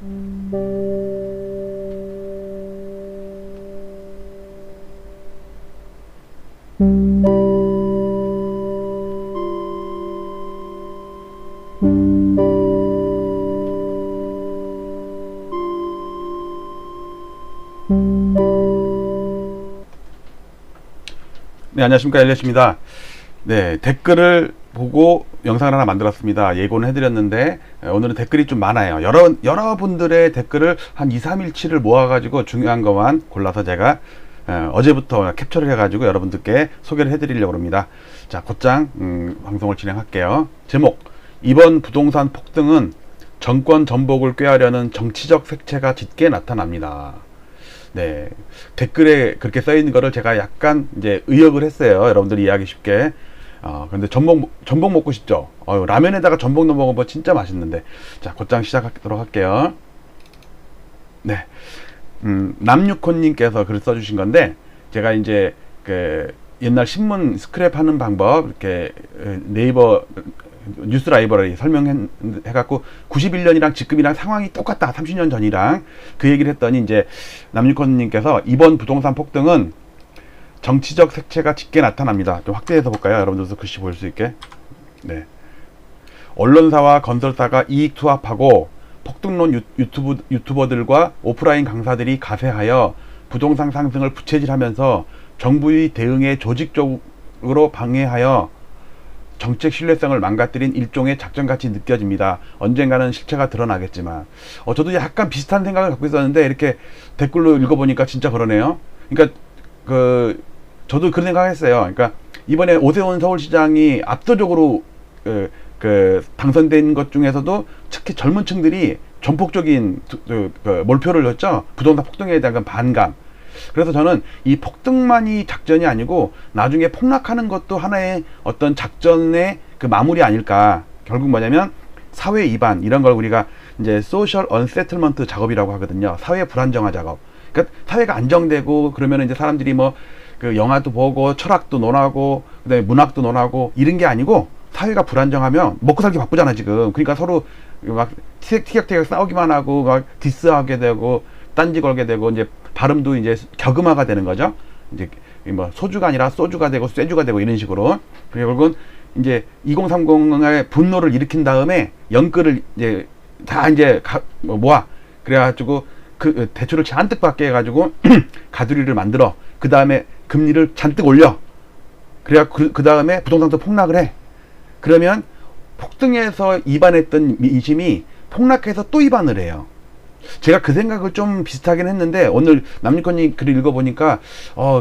네, 안녕하십니까, 엘리엇입니다. 네, 댓글을 보고 영상을 하나 만들었습니다. 예고는 해드렸는데 오늘은 댓글이 좀 많아요. 여러분들의 댓글을 한 2, 3일치를 모아가지고 중요한 것만 골라서 제가 어제부터 캡처를 해가지고 여러분들께 소개를 해드리려고 합니다. 자, 곧장 방송을 진행할게요. 제목: 이번 부동산 폭등은 정권 전복을 꾀하려는 정치적 색채가 짙게 나타납니다. 네, 댓글에 그렇게 써 있는 거를 제가 약간 이제 의역을 했어요. 여러분들이 이해하기 쉽게. 근데 전복 먹고 싶죠? 라면에다가 전복 넣어 먹으면 진짜 맛있는데. 자, 곧장 시작하도록 할게요. 네. 남유콘님께서 글을 써주신 건데, 제가 이제 그 옛날 신문 스크랩 하는 방법, 이렇게 네이버 뉴스 라이브러리 설명해갖고 91년이랑 지금이랑 상황이 똑같다, 30년 전이랑 그 얘기를 했더니, 이제 남유콘님께서 이번 부동산 폭등은 정치적 색채가 짙게 나타납니다. 좀 확대해서 볼까요? 여러분들도 글씨 볼 수 있게. 네. 언론사와 건설사가 이익 투합하고 폭등론 유튜버들과 오프라인 강사들이 가세하여 부동산 상승을 부채질하면서 정부의 대응에 조직적으로 방해하여 정책 신뢰성을 망가뜨린 일종의 작전같이 느껴집니다. 언젠가는 실체가 드러나겠지만. 저도 약간 비슷한 생각을 갖고 있었는데 이렇게 댓글로 읽어보니까 진짜 그러네요. 그러니까 저도 그런 생각했어요. 그러니까 이번에 오세훈 서울시장이 압도적으로 당선된 것 중에서도 특히 젊은 층들이 전폭적인 몰표를 넣었죠. 부동산 폭등에 대한 반감. 그래서 저는 이 폭등만이 작전이 아니고 나중에 폭락하는 것도 하나의 어떤 작전의 그 마무리 아닐까. 결국 뭐냐면 사회 이반, 이런 걸 우리가 이제 소셜 언세틀먼트 작업이라고 하거든요. 사회 불안정화 작업. 그러니까 사회가 안정되고 그러면 이제 사람들이 뭐 그 영화도 보고 철학도 논하고 그다음에 문학도 논하고 이런 게 아니고, 사회가 불안정하면 먹고 살기 바쁘잖아 지금. 그러니까 서로 막 티격태격 싸우기만 하고 막 디스하게 되고 딴지 걸게 되고, 이제 발음도 이제 격음화가 되는 거죠. 이제 뭐 소주가 아니라 소주가 되고 쇠주가 되고 이런 식으로. 그리고 결국은 이제 2030의 분노를 일으킨 다음에 연끌을 이제 다 이제 모아. 그래가지고 그 대출을 잔뜩 받게 해가지고 가두리를 만들어. 그 다음에 금리를 잔뜩 올려. 그래야 그 다음에 부동산도 폭락을 해. 그러면 폭등에서 이반했던 민심이 폭락해서 또 이반을 해요. 제가 그 생각을 좀 비슷하긴 했는데 오늘 남유콘님 글을 읽어보니까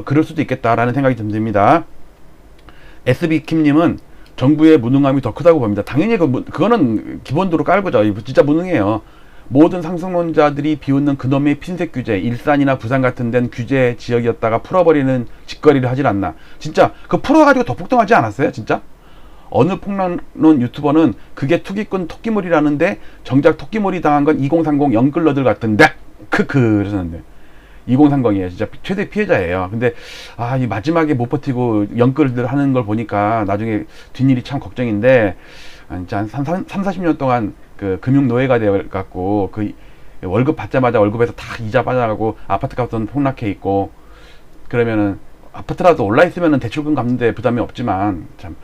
그럴 수도 있겠다라는 생각이 좀 듭니다. SB킴님은 정부의 무능함이 더 크다고 봅니다. 당연히 그거는 기본도로 깔고죠. 진짜 무능해요. 모든 상승론자들이 비웃는 그놈의 핀셋 규제, 일산이나 부산 같은 데는 규제 지역이었다가 풀어버리는 짓거리를 하질 않나. 진짜 그 풀어가지고 더 폭등하지 않았어요? 진짜? 어느 폭락론 유튜버는 그게 투기꾼 토끼몰이라는데 정작 토끼몰이 당한 건 2030 영끌러들 같은데 그러셨는데 2030이에요. 진짜 최대 피해자예요. 근데 이 마지막에 못 버티고 영끌들 하는 걸 보니까 나중에 뒷일이 참 걱정인데, 진짜 한 30-40년 동안 그 금융노예가 되어갖고 그 월급 받자마자 월급에서 다 이자 빠져나가고 아파트 값은 폭락해 있고, 그러면은 아파트라도 올라 있으면은 대출금 갚는데 부담이 없지만 참.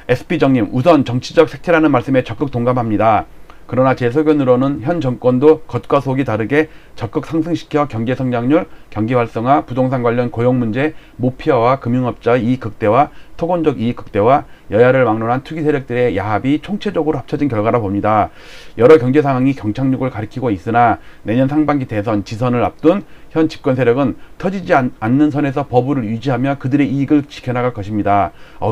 SP정님, 우선 정치적 색채라는 말씀에 적극 동감합니다. 그러나 제 소견으로는 현 정권도 겉과 속이 다르게 적극 상승시켜 경제 성장률, 경기 활성화, 부동산 관련 고용 문제, 모피아와 금융업자의 이익 극대화, 토건적 이익 극대화, 여야를 막론한 투기 세력들의 야합이 총체적으로 합쳐진 결과라 봅니다. 여러 경제 상황이 경착륙을 가리키고 있으나 내년 상반기 대선, 지선을 앞둔 현 집권 세력은 터지지 않는 선에서 버블을 유지하며 그들의 이익을 지켜나갈 것입니다.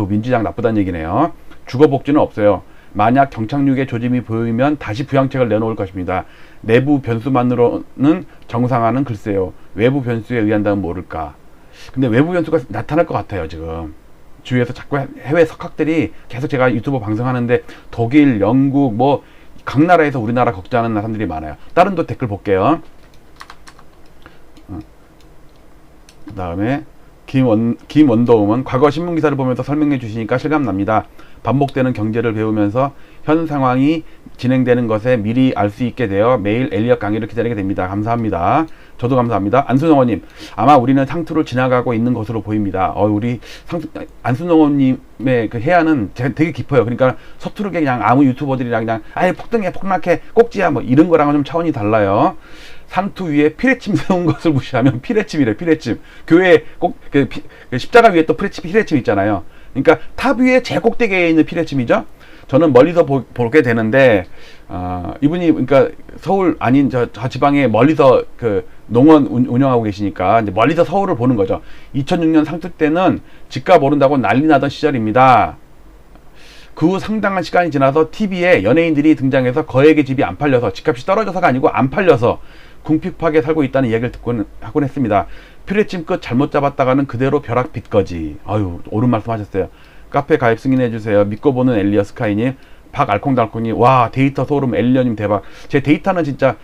민주당 나쁘다는 얘기네요. 주거복지는 없어요. 만약 경착륙의 조짐이 보이면 다시 부양책을 내놓을 것입니다. 내부 변수만으로는 정상화는 글쎄요. 외부 변수에 의한다면 모를까. 근데 외부 변수가 나타날 것 같아요. 지금 주위에서 자꾸 해외 석학들이 계속, 제가 유튜브 방송하는데 독일, 영국 뭐 각 나라에서 우리나라 걱정하는 사람들이 많아요. 다른 또 댓글 볼게요. 그 다음에 김원도음은 과거 신문기사를 보면서 설명해 주시니까 실감납니다. 반복되는 경제를 배우면서 현 상황이 진행되는 것에 미리 알 수 있게 되어 매일 엘리엇 강의를 기다리게 됩니다. 감사합니다. 저도 감사합니다. 안순영호님, 아마 우리는 상투를 지나가고 있는 것으로 보입니다. 우리 안순영호님의 그 해안은 되게 깊어요. 그러니까 서투르게 그냥 아무 유튜버들이랑 그냥 아예 폭등해 폭락해 꼭지야 뭐 이런 거랑은 좀 차원이 달라요. 상투 위에 피레침 세운 것을 무시하면 피레침이래. 피레침. 교회 꼭 그 십자가 위에 또 피레침 있잖아요. 그러니까 탑 위에 제일 꼭대기에 있는 피레침이죠. 저는 멀리서 보게 되는데 이분이 그러니까 서울 아닌 저 지방에 멀리서 그 농원 운영하고 계시니까 이제 멀리서 서울을 보는 거죠. 2006년 상투 때는 집값 오른다고 난리 나던 시절입니다. 그 후 상당한 시간이 지나서 TV에 연예인들이 등장해서 거액의 집이 안 팔려서 집값이 떨어져서가 아니고 안 팔려서 궁핍하게 살고 있다는 이야기를 하곤 했습니다. 피레침 끝 잘못 잡았다가는 그대로 벼락 빚거지. 아유, 옳은 말씀 하셨어요. 카페 가입 승인해주세요. 믿고 보는 엘리엇 스카이님, 박알콩달콩님, 와, 데이터 소름 엘리엇님 대박. 제 데이터는 진짜,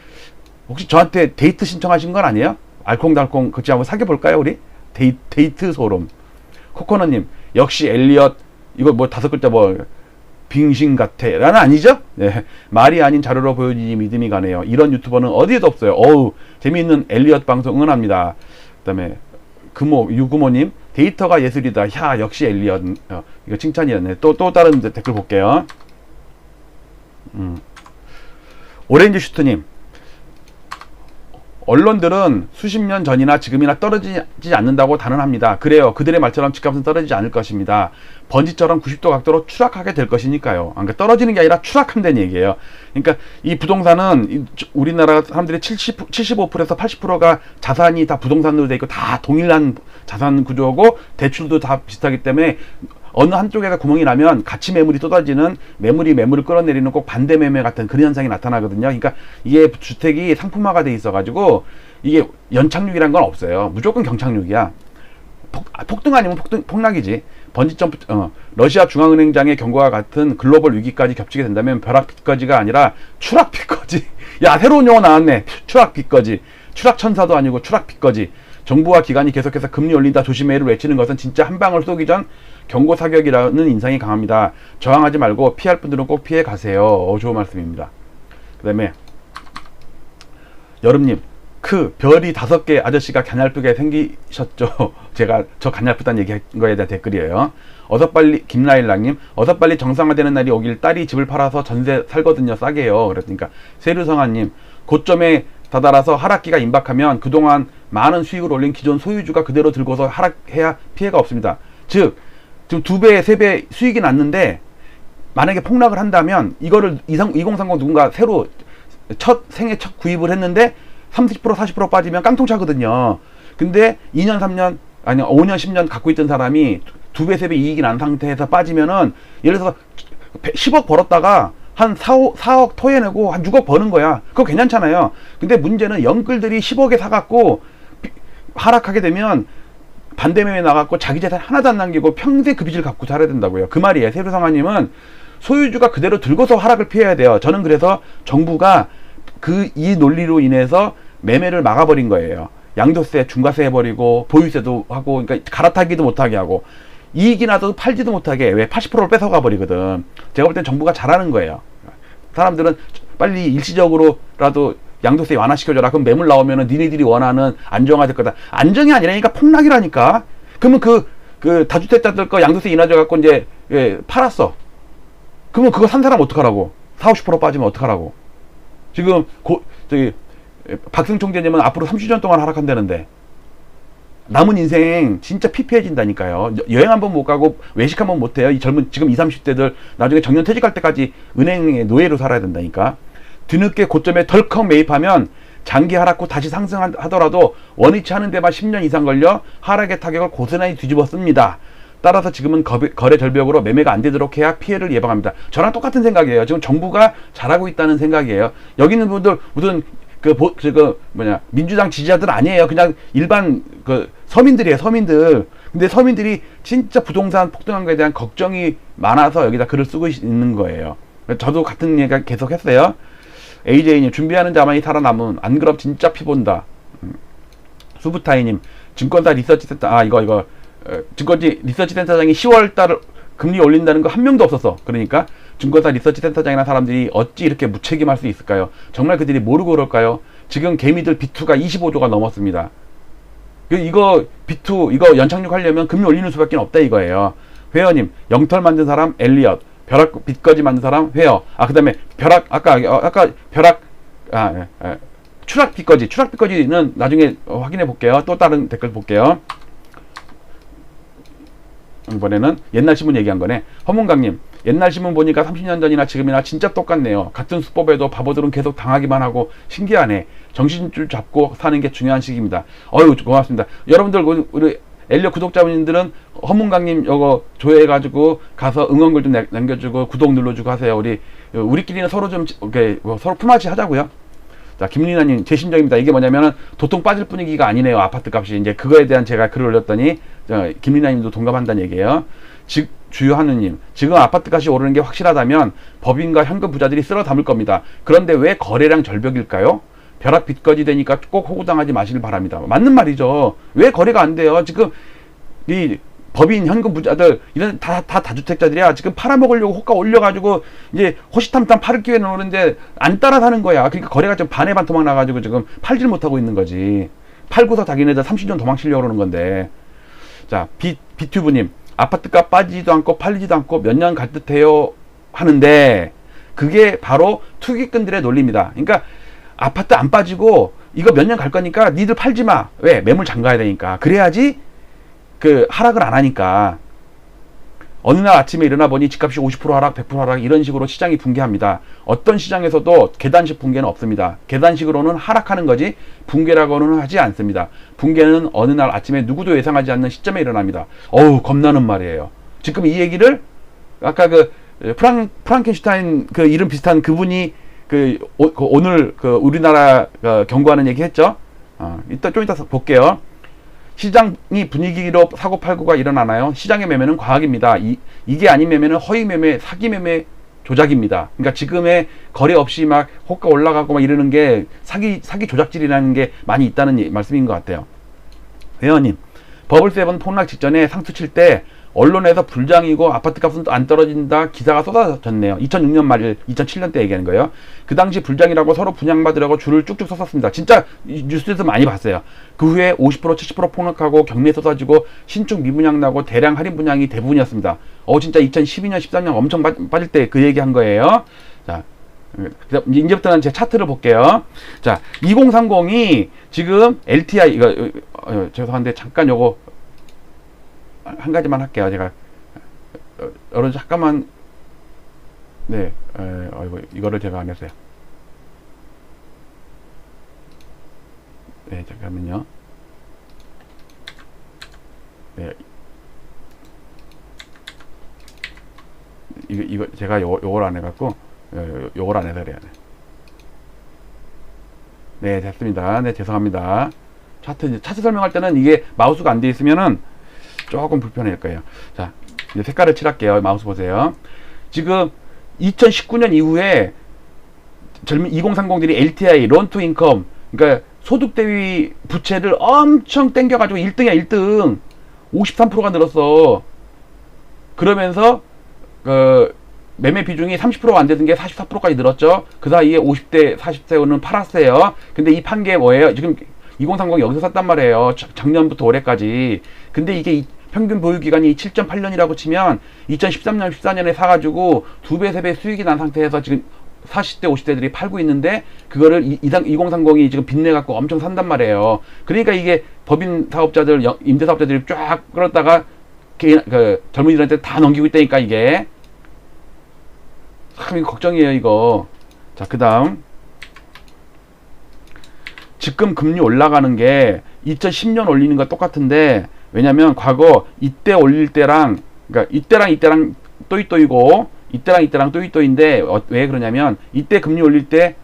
혹시 저한테 데이트 신청하신 건 아니에요? 알콩달콩, 그치, 한번 사귀어볼까요, 우리? 데이트 소름. 코코넛님, 역시 엘리엇, 이거 뭐 5글자 뭐, 빙신 같아. 라는 아니죠? 네. 말이 아닌 자료로 보여지니 믿음이 가네요. 이런 유튜버는 어디에도 없어요. 어우, 재미있는 엘리엇 방송 응원합니다. 그 다음에, 유구모님, 데이터가 예술이다. 야, 역시 엘리엇. 이거 칭찬이었네. 또 다른 댓글 볼게요. 오렌지 슈트님, 언론들은 수십 년 전이나 지금이나 떨어지지 않는다고 단언합니다. 그래요. 그들의 말처럼 집값은 떨어지지 않을 것입니다. 번지처럼 90도 각도로 추락하게 될 것이니까요. 그러니까 떨어지는 게 아니라 추락한다는 얘기예요. 그러니까 이 부동산은 우리나라 사람들이 75%에서 80%가 자산이 다 부동산으로 돼 있고 다 동일한 자산 구조고 대출도 다 비슷하기 때문에 어느 한쪽에가 구멍이 나면 가치 매물이 쏟아지는 매물을 끌어내리는 꼭 반대 매매 같은 그런 현상이 나타나거든요. 그러니까 이게 주택이 상품화가 돼 있어가지고 이게 연착륙이란 건 없어요. 무조건 경착륙이야. 폭등 아니면 폭락이지. 번지점프, 러시아 중앙은행장의 경고와 같은 글로벌 위기까지 겹치게 된다면 벼락 빚거지가 아니라 추락 빚거지. 야, 새로운 용어 나왔네. 추락 빚거지. 추락 천사도 아니고 추락 빚거지. 정부와 기관이 계속해서 금리 올린다 조심해를 외치는 것은 진짜 한 방울 쏘기 전 경고 사격이라는 인상이 강합니다. 저항하지 말고 피할 분들은 꼭 피해 가세요. 좋은 말씀입니다. 그 다음에 여름님, 별이 5개 아저씨가 가냘프게 생기셨죠. 제가 저 가냘프다는 얘기한 거에 대한 댓글이에요. 어서 빨리, 김라일락님, 어서 빨리 정상화되는 날이 오길 딸이 집을 팔아서 전세 살거든요. 싸게요. 그랬으니까 세류성아님, 고점에 다다라서 하락기가 임박하면 그동안 많은 수익을 올린 기존 소유주가 그대로 들고서 하락해야 피해가 없습니다. 즉 지금 2배, 3배 수익이 났는데 만약에 폭락을 한다면 이거를 2030 누군가 새로 생애 첫 구입을 했는데 30% 40% 빠지면 깡통차거든요. 근데 2년 3년 아니 5년 10년 갖고 있던 사람이 2배 3배 이익이 난 상태에서 빠지면은 예를 들어서 10억 벌었다가 한 4억 토해내고 한 6억 버는 거야. 그거 괜찮잖아요. 근데 문제는 영끌들이 10억에 사갖고 하락하게 되면 반대매매 나갔고 자기 재산 하나도 안 남기고 평생 그 빚을 갚고 살아야 된다고요. 그 말이에요. 세류상아님은 소유주가 그대로 들고서 하락을 피해야 돼요. 저는 그래서 정부가 이 논리로 인해서 매매를 막아버린 거예요. 양도세, 중과세 해버리고 보유세도 하고 그러니까 갈아타기도 못하게 하고 이익이 나도 팔지도 못하게 왜 80%를 뺏어가 버리거든. 제가 볼 땐 정부가 잘하는 거예요. 사람들은 빨리 일시적으로라도 양도세 완화시켜줘라. 그럼 매물 나오면은 니네들이 원하는 안정화 될 거다. 안정이 아니라니까 폭락이라니까. 그러면 그 다주택자들 거 양도세 인하줘갖고 이제 팔았어. 그러면 그거 산 사람 어떡하라고? 40-50% 빠지면 어떡하라고? 지금 박승 총재님은 앞으로 30년 동안 하락한다는데 남은 인생 진짜 피폐해진다니까요. 여행 한번 못 가고 외식 한번 못 해요. 이 젊은 지금 20, 30대들 나중에 정년 퇴직할 때까지 은행의 노예로 살아야 된다니까. 뒤늦게 고점에 덜컥 매입하면 장기 하락 후 다시 상승하더라도 원위치 하는 데만 10년 이상 걸려 하락의 타격을 고스란히 뒤집었습니다. 따라서 지금은 거래 절벽으로 매매가 안 되도록 해야 피해를 예방합니다. 저랑 똑같은 생각이에요. 지금 정부가 잘하고 있다는 생각이에요. 여기 있는 분들 무슨 민주당 지지자들 아니에요. 그냥 일반 서민들이에요. 서민들. 근데 서민들이 진짜 부동산 폭등한 거에 대한 걱정이 많아서 여기다 글을 쓰고 있는 거예요. 저도 같은 얘기 계속 했어요. AJ님, 준비하는 자만이 살아남은, 안 그럼 진짜 피 본다. 수부타이님, 증권사 리서치 센터, 증권지 리서치 센터장이 10월달 금리 올린다는 거 한 명도 없었어. 그러니까 증권사 리서치 센터장이나 사람들이 어찌 이렇게 무책임할 수 있을까요? 정말 그들이 모르고 그럴까요? 지금 개미들 B2가 25조가 넘었습니다. 이거 B2 이거 연착륙 하려면 금리 올리는 수밖에 없다 이거예요. 회원님, 영털 만든 사람 엘리엇, 벼락 빚거지 만든 사람 회어. 그 다음에 벼락 아까 벼락 추락 빚거지는 나중에 확인해 볼게요. 또 다른 댓글 볼게요. 이번에는 옛날 신문 얘기한 거네. 허문강님, 옛날 신문 보니까 30년 전이나 지금이나 진짜 똑같네요. 같은 수법에도 바보들은 계속 당하기만 하고 신기하네. 정신줄 잡고 사는 게 중요한 시기입니다. 어휴, 고맙습니다. 여러분들, 우리 엘리엇 구독자분들은 허문강님 이거 조회해가지고 가서 응원글 좀 남겨주고 구독 눌러주고 하세요. 우리끼리는 서로 좀 서로 품앗이 하자고요. 자, 김리나님, 제 심정입니다. 이게 뭐냐면은 도통 빠질 분위기가 아니네요. 아파트 값이. 이제 그거에 대한 제가 글을 올렸더니 김리나님도 동감한다는 얘기예요. 즉 주요하느님, 지금 아파트 값이 오르는 게 확실하다면 법인과 현금 부자들이 쓸어 담을 겁니다. 그런데 왜 거래량 절벽일까요? 벼락 빚거지 되니까 꼭 호구당하지 마시길 바랍니다. 맞는 말이죠. 왜 거래가 안 돼요? 지금 이 법인 현금 부자들 이런 다 다주택자들이야. 지금 팔아먹으려고 호가 올려가지고 이제 호시탐탐 팔을 기회는 오는데 안 따라 사는 거야. 그러니까 거래가 좀 반에 반 도망 나가지고 지금 팔질 못하고 있는 거지. 팔고서 자기네들 30년 도망치려고 그러는 건데. 자, 비튜브님, 아파트값 빠지지도 않고 팔리지도 않고 몇 년 갈 듯해요 하는데 그게 바로 투기꾼들의 논리입니다. 그러니까 아파트 안 빠지고 이거 몇 년 갈 거니까 니들 팔지 마. 왜? 매물 잠가야 되니까. 그래야지 하락을 안 하니까. 어느 날 아침에 일어나 보니 집값이 50% 하락, 100% 하락 이런 식으로 시장이 붕괴합니다. 어떤 시장에서도 계단식 붕괴는 없습니다. 계단식으로는 하락하는 거지 붕괴라고는 하지 않습니다. 붕괴는 어느 날 아침에 누구도 예상하지 않는 시점에 일어납니다. 어우, 겁나는 말이에요. 지금 이 얘기를 아까 프랑켄슈타인 이름 비슷한 그분이 오늘 우리나라 경고하는 얘기 했죠. 좀 이따 볼게요. 시장이 분위기로 사고팔고가 일어나나요? 시장의 매매는 과학입니다. 이게 아닌 매매는 허위 매매, 사기 매매, 조작입니다. 그러니까 지금의 거래 없이 막 호가 올라가고 막 이러는 게 사기 조작질이라는 게 많이 있다는 말씀인 것 같아요. 회원님, 버블7 폭락 직전에 상투 칠 때 언론에서 불장이고 아파트값은 안 떨어진다 기사가 쏟아졌네요. 2006년 말 2007년 때 얘기하는 거예요. 그 당시 불장이라고 서로 분양받으려고 줄을 쭉쭉 섰었습니다. 진짜 뉴스에서 많이 봤어요. 그 후에 50% 70% 폭락하고 경매 쏟아지고 신축 미분양 나고 대량 할인 분양이 대부분이었습니다. 진짜 2012년 13년 엄청 빠질 때 그 얘기한 거예요. 자, 이제부터는 제 차트를 볼게요. 자, 2030이 지금 LTI 죄송한데 잠깐 요거 한 가지만 할게요. 제가 여러분 잠깐만. 네, 이거를 제가 안 했어요. 네, 잠깐만요. 네, 이거 제가 요걸 안 해갖고 요걸 안 해서 그래요. 네, 됐습니다. 네, 죄송합니다. 차트 설명할 때는 이게 마우스가 안 돼 있으면은 조금 불편할 거예요. 자, 이제 색깔을 칠할게요. 마우스 보세요. 지금 2019년 이후에 젊은 2030들이 LTI, 론 투 인컴, 그러니까 소득 대비 부채를 엄청 땡겨가지고 1등이야, 1등. 53%가 늘었어. 그러면서 매매 비중이 30%가 안 되던 게 44%까지 늘었죠. 그 사이에 50대, 40대는 팔았어요. 근데 이 판 게 뭐예요? 지금 2030 여기서 샀단 말이에요. 작년부터 올해까지. 근데 이게 평균 보유 기간이 7.8년이라고 치면 2013년, 14년에 사가지고 2배, 3배 수익이 난 상태에서 지금 40대, 50대들이 팔고 있는데 그거를 2030이 지금 빚내갖고 엄청 산단 말이에요. 그러니까 이게 법인 사업자들, 임대 사업자들이 쫙 끌었다가 젊은이들한테 다 넘기고 있다니까 이게. 참 걱정이에요 이거. 자, 그 다음. 지금 금리 올라가는 게 2010년 올리는 거 똑같은데 왜냐면 과거 이때 올릴 때랑 그러니까 이때랑 또이또이고 이때랑 또이또이인데 왜 그러냐면 이때 금리 올릴 때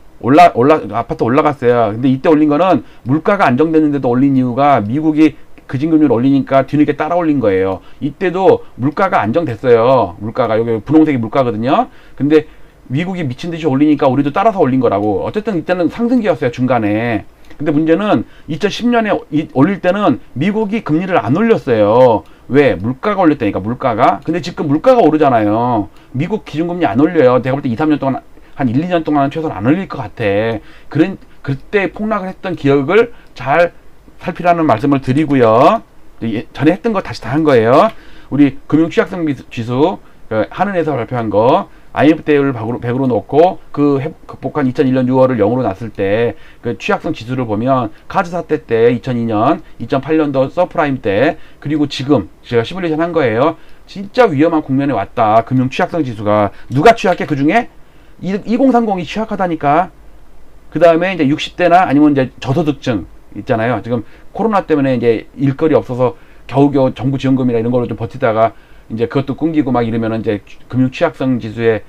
아파트 올라갔어요. 근데 이때 올린 거는 물가가 안정됐는데도 올린 이유가 미국이 그진금리를 올리니까 뒤늦게 따라 올린 거예요. 이때도 물가가 안정됐어요. 물가가 여기 분홍색이 물가거든요. 근데 미국이 미친 듯이 올리니까 우리도 따라서 올린 거라고. 어쨌든 이때는 상승기였어요 중간에. 근데 문제는 2010년에 올릴 때는 미국이 금리를 안 올렸어요. 왜? 물가가 올렸다니까, 물가가. 근데 지금 물가가 오르잖아요. 미국 기준금리 안 올려요. 내가 볼 때 2, 3년 동안, 한 1, 2년 동안은 최소한 안 올릴 것 같아. 그때 폭락을 했던 기억을 잘 살피라는 말씀을 드리고요. 전에 했던 거 다시 다 한 거예요. 우리 금융 취약성 지수, 한은에서 발표한 거, IMF 대우를 100으로 놓고 극복한 2001년 6월을 0으로 놨을 때 그 취약성 지수를 보면 카드 사태 때 2002년, 2008년도 서프라임 때 그리고 지금 제가 시뮬레이션 한 거예요. 진짜 위험한 국면에 왔다. 금융 취약성 지수가 누가 취약해? 그 중에 2030이 취약하다니까. 그 다음에 이제 60대나 아니면 이제 저소득층 있잖아요. 지금 코로나 때문에 이제 일거리 없어서 겨우겨우 정부 지원금이나 이런 걸로 좀 버티다가 이제 그것도 끊기고 막 이러면은 이제 금융 취약성 지수에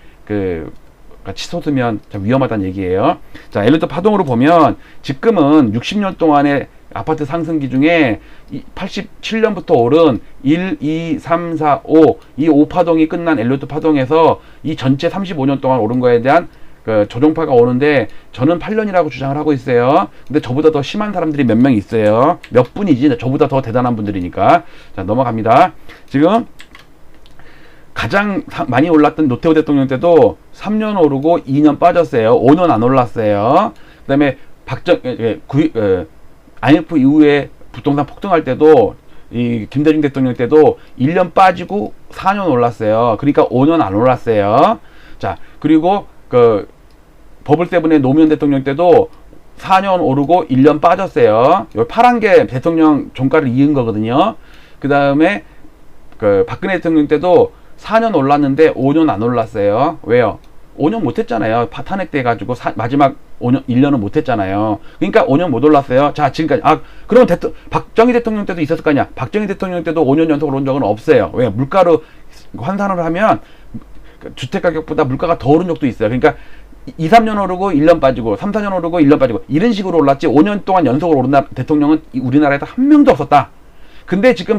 치솟으면 참 위험하다는 얘기예요. 자, 엘리트 파동으로 보면 지금은 60년 동안의 아파트 상승기 중에 87년부터 오른 1, 2, 3, 4, 5, 이 5파동이 끝난 엘리트 파동에서 이 전체 35년 동안 오른 거에 대한 조정파가 오는데 저는 8년이라고 주장을 하고 있어요. 근데 저보다 더 심한 사람들이 몇 명 있어요. 몇 분이지 저보다 더 대단한 분들이니까. 자, 넘어갑니다. 지금 가장 많이 올랐던 노태우 대통령 때도 3년 오르고 2년 빠졌어요. 5년 안 올랐어요. 그 다음에 IMF 이후에 부동산 폭등할 때도 이 김대중 대통령 때도 1년 빠지고 4년 올랐어요. 그러니까 5년 안 올랐어요. 자, 그리고 버블세븐의 노무현 대통령 때도 4년 오르고 1년 빠졌어요. 여기 파란 게 대통령 종가를 이은 거거든요. 그 다음에 박근혜 대통령 때도 4년 올랐는데 5년 안 올랐어요. 왜요? 5년 못했잖아요. 탄핵돼 가지고 마지막 1년은 못했잖아요. 그러니까 5년 못 올랐어요. 자, 지금까지. 그러면 박정희 대통령 때도 있었을 거 아니야. 박정희 대통령 때도 5년 연속 오른 적은 없어요. 왜? 물가로 환산을 하면 주택가격보다 물가가 더 오른 적도 있어요. 그러니까 2, 3년 오르고 1년 빠지고 3, 4년 오르고 1년 빠지고 이런 식으로 올랐지 5년 동안 연속으로 오른 대통령은 우리나라에서 한 명도 없었다. 근데 지금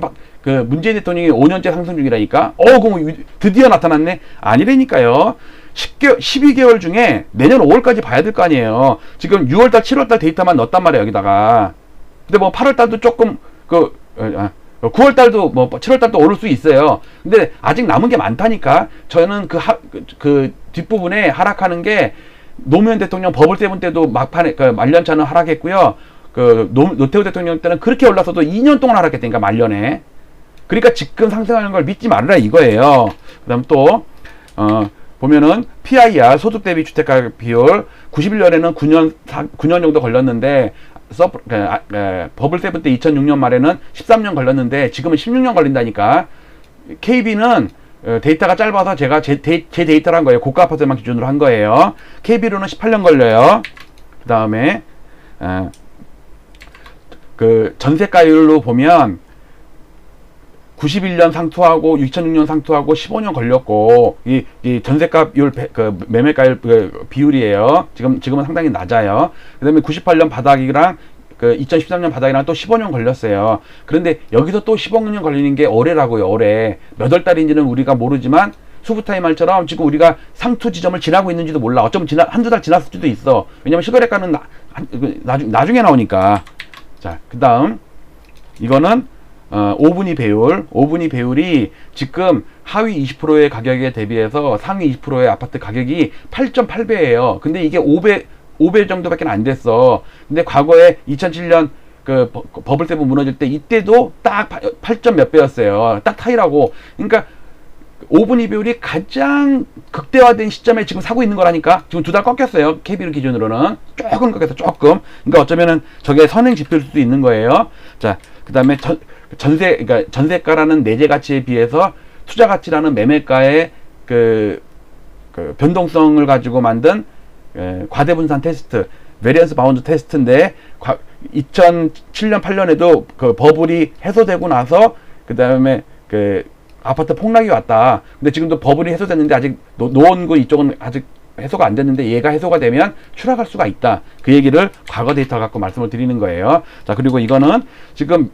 문재인 대통령이 5년째 상승 중이라니까. 그럼 드디어 나타났네. 아니라니까요. 12개월 중에 내년 5월까지 봐야 될 거 아니에요. 지금 6월달, 7월달 데이터만 넣었단 말이에요, 여기다가. 근데 뭐 8월달도 조금 9월달도 뭐 7월달도 오를 수 있어요. 근데 아직 남은 게 많다니까. 저는 그 뒷부분에 하락하는 게 노무현 대통령 버블세븐 때도 막판에 말년차는 하락했고요. 노태우 대통령 때는 그렇게 올라서도 2년 동안 하락했다니까, 말년에. 그러니까 지금 상승하는 걸 믿지 말라 이거예요. 그 다음 또 보면은 PIR 소득 대비 주택가격 비율 91년에는 9년 정도 걸렸는데 버블세븐 때 2006년 말에는 13년 걸렸는데 지금은 16년 걸린다니까. KB는 데이터가 짧아서 제가 제 데이터를 한 거예요. 고가 아파트만 기준으로 한 거예요. KB로는 18년 걸려요. 그 다음에 전세가율로 보면 91년 상투하고 2006년 상투하고 15년 걸렸고 이 전세가율 매매가율 비율이에요. 지금은 상당히 낮아요. 그다음에 98년 바닥이랑 2013년 바닥이랑 또 15년 걸렸어요. 그런데 여기서 또 15년 걸리는 게 올해라고요. 올해 몇 월 달인지는 우리가 모르지만 수부타이 말처럼 지금 우리가 상투 지점을 지나고 있는지도 몰라. 어쩌면 한두 달 지났을 수도 있어. 왜냐면 실거래가는 나중에 나오니까. 자, 그 다음 이거는 5분위 배율. 5분위 배율이 지금 하위 20%의 가격에 대비해서 상위 20%의 아파트 가격이 8.8배예요. 근데 이게 5배 정도밖에 안 됐어. 근데 과거에 2007년 버블세븐 무너질 때 이때도 딱 8점 몇 배였어요. 딱 타이라고. 그러니까 5분위 배율이 가장 극대화된 시점에 지금 사고 있는 거라니까. 지금 2달 꺾였어요. KB를 기준으로는 조금 꺾여서 조금. 그러니까 어쩌면은 저게 선행 지표일 수도 있는 거예요. 자, 그 다음에 그러니까 전세가라는 내재 가치에 비해서 투자 가치라는 매매가의 변동성을 가지고 만든 과대분산 테스트, 베리언스 바운드 테스트인데 2007년 8년에도 버블이 해소되고 나서 그 다음에 아파트 폭락이 왔다. 근데 지금도 버블이 해소됐는데 아직 노원구 이쪽은 아직 해소가 안 됐는데 얘가 해소가 되면 추락할 수가 있다. 그 얘기를 과거 데이터 갖고 말씀을 드리는 거예요. 자, 그리고 이거는 지금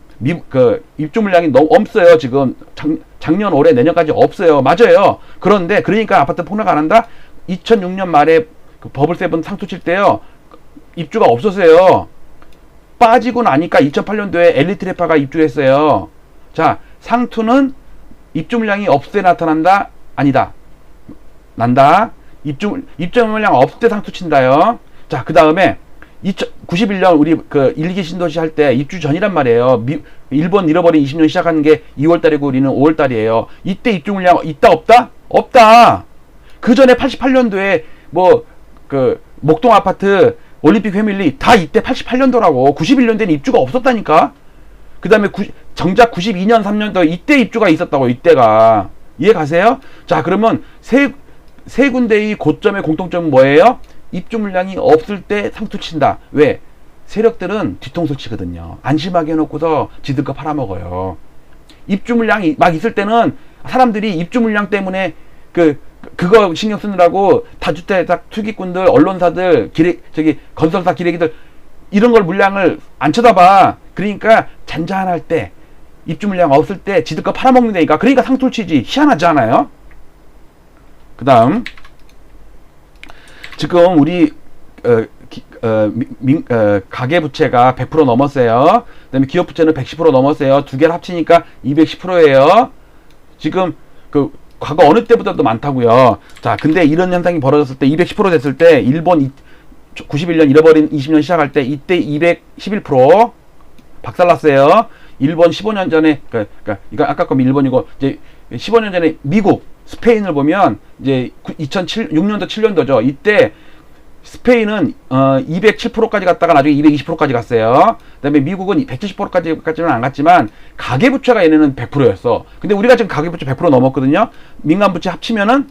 입주 물량이 너무 없어요. 지금 작년, 올해, 내년까지 없어요. 맞아요. 그러니까 아파트 폭락 안 한다. 2006년 말에 버블세븐 상투 칠 때요. 입주가 없었어요. 빠지고 나니까 2008년도에 엘리트 레파가 입주했어요. 자, 상투는 입주 물량이 없을 때 나타난다? 아니다. 난다. 입주 물량 없을 때 상투 친다요. 자, 그 다음에 91년 우리 그 일기 신도시 할 때 입주 전이란 말이에요. 일본 잃어버린 20년 시작한 게 2월달이고 우리는 5월달이에요. 이때 입주 물량 있다 없다? 없다. 그 전에 88년도에 뭐 그 목동 아파트 올림픽 패밀리 다 이때 88년도라고. 91년도에는 입주가 없었다니까. 그 다음에 정작 92년 3년도 이때 입주가 있었다고. 이때가 이해 가세요? 자, 그러면 세 군데의 고점의 공통점은 뭐예요? 입주 물량이 없을 때 상투 친다. 왜? 세력들은 뒤통수 치거든요. 안심하게 해놓고서 지들 거 팔아먹어요. 입주 물량이 막 있을 때는 사람들이 입주 물량 때문에 그거 신경 쓰느라고 다주택 투기꾼들, 언론사들, 건설사 기레기들 이런 걸 물량을 안 쳐다봐. 그러니까 잔잔할 때 입주 물량 없을 때 지들 거 팔아먹는다니까. 그러니까 상투를 치지. 희한하지 않아요? 그 다음 지금 우리 가계부채가 100% 넘었어요. 그 다음에 기업부채는 110% 넘었어요. 두 개를 합치니까 210%예요. 지금 과거 어느 때보다도 많다고요. 자, 근데 이런 현상이 벌어졌을 때 210% 됐을 때 일본 91년 잃어버린 20년 시작할 때 이때 211% 박살났어요. 일본 15년 전에 그러니까 이거 아까 거 일본이고 이제 15년 전에 미국 스페인을 보면 이제 2006년도 7년도죠. 이때 스페인은 207%까지 갔다가 나중에 220%까지 갔어요. 그다음에 미국은 170%까지는 안 갔지만 가계부채가 얘네는 100%였어. 근데 우리가 지금 가계부채 100% 넘었거든요. 민간부채 합치면은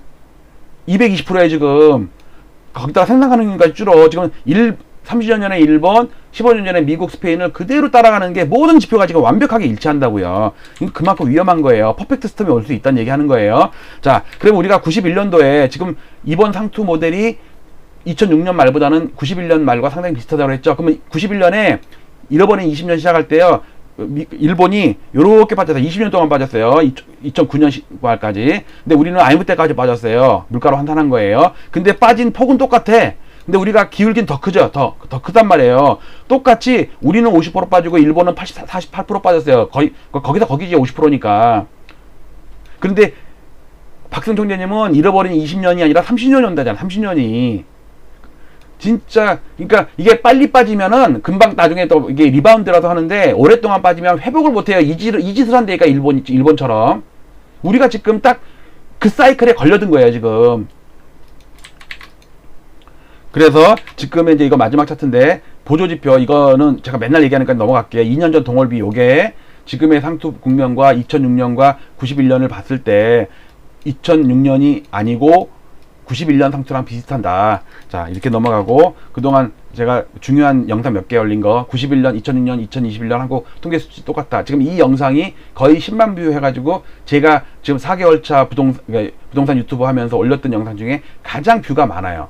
220%에 지금 거기다가 생산 가능성까지 줄어. 지금 30년 전에 일본, 15년 전에 미국, 스페인을 그대로 따라가는 게 모든 지표가 지금 완벽하게 일치한다고요. 그만큼 위험한 거예요. 퍼펙트 스톰이 올 수 있다는 얘기 하는 거예요. 자, 그럼 우리가 91년도에 지금 이번 상투 모델이 2006년 말보다는 91년 말과 상당히 비슷하다고 했죠. 그러면 91년에 잃어버린 20년 시작할 때요. 일본이 요렇게 빠졌어요. 20년 동안 빠졌어요. 2009년 말까지. 근데 우리는 IMF 때까지 빠졌어요. 물가로 환산한 거예요. 근데 빠진 폭은 똑같아. 근데 우리가 기울긴 더 크죠. 더 크단 말이에요. 똑같이 우리는 50% 빠지고 일본은 48% 빠졌어요. 거기서 거기지 50%니까. 그런데 박승 총재님은 잃어버린 20년이 아니라 30년이 온다잖아. 30년이. 진짜 그러니까 이게 빨리 빠지면은 금방 나중에 또 이게 리바운드라도 하는데 오랫동안 빠지면 회복을 못해요. 이 짓을 한다니까 일본처럼. 우리가 지금 딱 그 사이클에 걸려든 거예요 지금. 그래서 지금 이제 이거 마지막 차트인데 보조지표 이거는 제가 맨날 얘기하니까 넘어갈게요. 2년 전 동월비 요게 지금의 상투 국면과 2006년과 91년을 봤을 때 2006년이 아니고 91년 상투랑 비슷한다. 자, 이렇게 넘어가고 그동안 제가 중요한 영상 몇 개 올린 거 91년, 2006년, 2021년 하고 통계 수치 똑같다. 지금 이 영상이 거의 10만 뷰 해가지고 제가 지금 4개월차 부동산 유튜브 하면서 올렸던 영상 중에 가장 뷰가 많아요.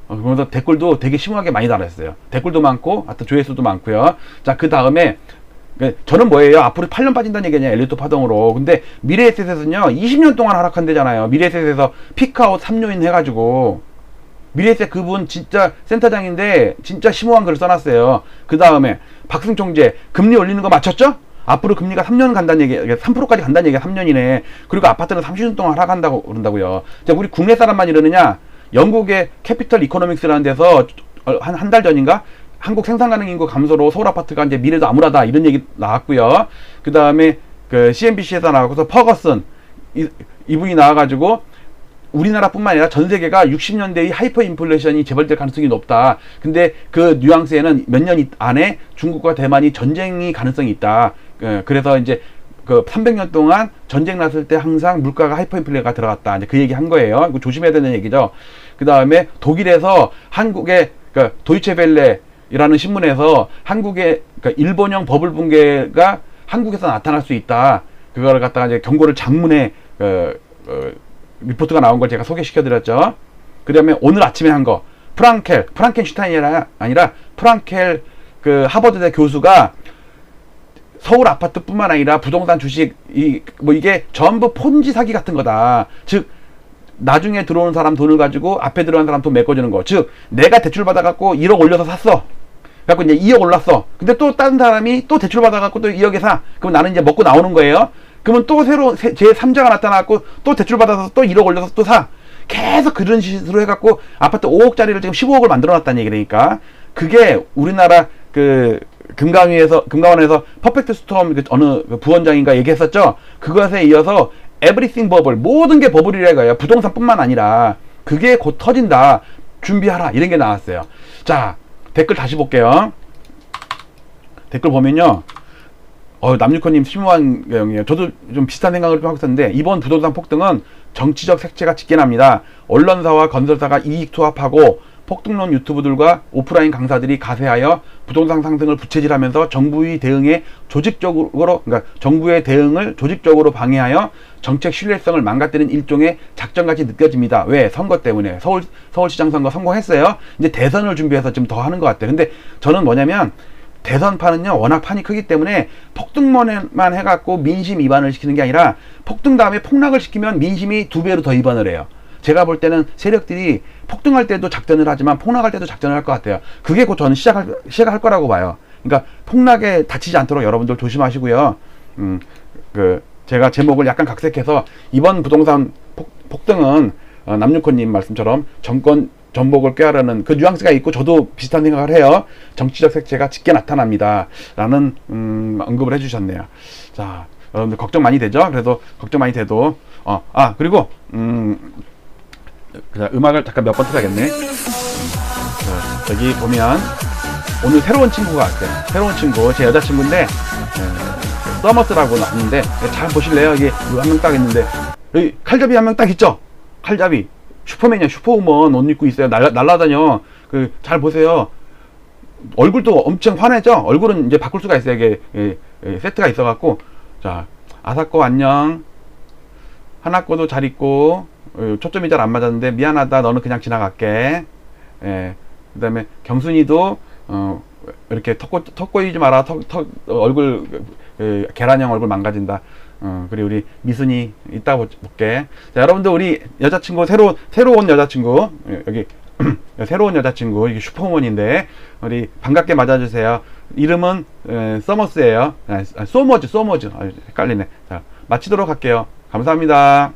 그래서 댓글도 되게 심하게 많이 달았어요. 댓글도 많고, 하여튼 조회수도 많고요. 자, 그 다음에 저는 뭐예요? 앞으로 8년 빠진다는 얘기냐, 엘리트 파동으로. 근데 미래에셋에서는요, 20년 동안 하락한대잖아요. 미래에셋에서 피크아웃 3요인 해가지고. 미래에셋 그분 진짜 센터장인데, 진짜 심오한 글을 써놨어요. 그 다음에, 박승 총재, 금리 올리는 거 맞췄죠? 앞으로 금리가 3년 간다는 얘기, 3%까지 간다는 얘기가 3년이네. 그리고 아파트는 30년 동안 하락한다고 그런다고요. 자, 우리 국내 사람만 이러느냐? 영국의 캐피털 이코노믹스라는 데서 한 달 전인가? 한국 생산 가능 인구 감소로 서울 아파트가 이제 미래도 암울하다 이런 얘기 나왔고요. 그 다음에 그 CNBC에서 나와서 퍼거슨 이분이 나와가지고 우리나라뿐만 아니라 전 세계가 60년대의 하이퍼 인플레이션이 재발될 가능성이 높다. 근데 그 뉘앙스에는 몇 년 안에 중국과 대만이 전쟁이 가능성이 있다. 그래서 이제 그 300년 동안 전쟁 났을 때 항상 물가가 하이퍼 인플레가 들어갔다. 이제 그 얘기 한 거예요. 이거 조심해야 되는 얘기죠. 그 다음에 독일에서 한국의 그 도이체벨레라는 신문에서 한국의 그러니까 일본형 버블 붕괴가 한국에서 나타날 수 있다. 그거를 갖다가 이제 경고를 장문에 리포트가 나온 걸 제가 소개시켜 드렸죠. 그 다음에 오늘 아침에 한 거 프랑켄슈타인이 아니라 프랑켈 그 하버드대 교수가 서울 아파트뿐만 아니라 부동산 주식 이게 전부 폰지 사기 같은 거다. 즉 나중에 들어오는 사람 돈을 가지고 앞에 들어간 사람 돈 메꿔주는 거. 즉 내가 대출 받아갖고 1억 올려서 샀어. 그래갖고 이제 2억 올랐어. 근데 또 다른 사람이 또 대출 받아갖고 또 2억에 사. 그럼 나는 이제 먹고 나오는 거예요. 그러면 또 새로 제3자가 나타나고 또 대출 받아서 또 1억 올려서 또 사. 계속 그런 식으로 해갖고 아파트 5억짜리를 지금 15억을 만들어놨다는 얘기니까 그게 우리나라 그 금감원에서 퍼펙트 스톰 어느 부원장인가 얘기했었죠. 그것에 이어서 에브리띵 버블, 모든 게 버블이라 이거예요. 부동산뿐만 아니라 그게 곧 터진다. 준비하라, 이런 게 나왔어요. 자, 댓글 다시 볼게요. 댓글 보면요, 남유커님 심오한 내용이에요. 저도 좀 비슷한 생각을 좀 하고 있었는데, 이번 부동산 폭등은 정치적 색채가 짙게 납니다. 언론사와 건설사가 이익 투합하고 폭등론 유튜브들과 오프라인 강사들이 가세하여 부동산 상승을 부채질하면서 정부의 대응을 조직적으로 방해하여 정책 신뢰성을 망가뜨리는 일종의 작전같이 느껴집니다. 왜? 선거 때문에. 서울시장 선거 성공했어요. 이제 대선을 준비해서 좀 더 하는 것 같아요. 근데 저는 뭐냐면, 대선판은요 워낙 판이 크기 때문에 폭등만 해갖고 민심 이반을 시키는 게 아니라 폭등 다음에 폭락을 시키면 민심이 2배로 더 이반을 해요. 제가 볼 때는 세력들이 폭등할 때도 작전을 하지만 폭락할 때도 작전을 할 것 같아요. 그게 곧 저는 시작할 거라고 봐요. 그러니까 폭락에 다치지 않도록 여러분들 조심하시고요. 제가 제목을 약간 각색해서 이번 부동산 폭등은 남유코님 말씀처럼 정권 전복을 꾀하려는 그 뉘앙스가 있고 저도 비슷한 생각을 해요. 정치적 색채가 짙게 나타납니다. 라는 언급을 해주셨네요. 자, 여러분들 걱정 많이 되죠? 그래서 걱정 많이 돼도 그리고 음악을 잠깐 몇 번 틀어야겠네. 여기 보면 오늘 새로운 친구가 왔어요. 새로운 친구, 제 여자친구인데 서머스라고 나왔는데 잘 보실래요? 이게 한 명 딱 있는데 여기 칼잡이 한 명 딱 있죠? 칼잡이 슈퍼맨이야. 슈퍼우먼 옷 입고 있어요. 날라다녀. 잘 보세요. 얼굴도 엄청 환해져. 얼굴은 이제 바꿀 수가 있어요. 이게 세트가 있어갖고. 자, 아사코 안녕. 하나코도 잘 있고. 초점이 잘 안 맞았는데 미안하다. 너는 그냥 지나갈게. 그 다음에 경순이도 이렇게 턱 꼬이지 마라. 얼굴 계란형 얼굴 망가진다. 그리고 우리 미순이 이따 볼게. 자, 여러분들 우리 여자친구 새로운 여자친구 여기 새로운 여자친구 이게 슈퍼우먼인데 우리 반갑게 맞아주세요. 이름은 서머스예요. 소머즈 헷갈리네. 자, 마치도록 할게요. 감사합니다.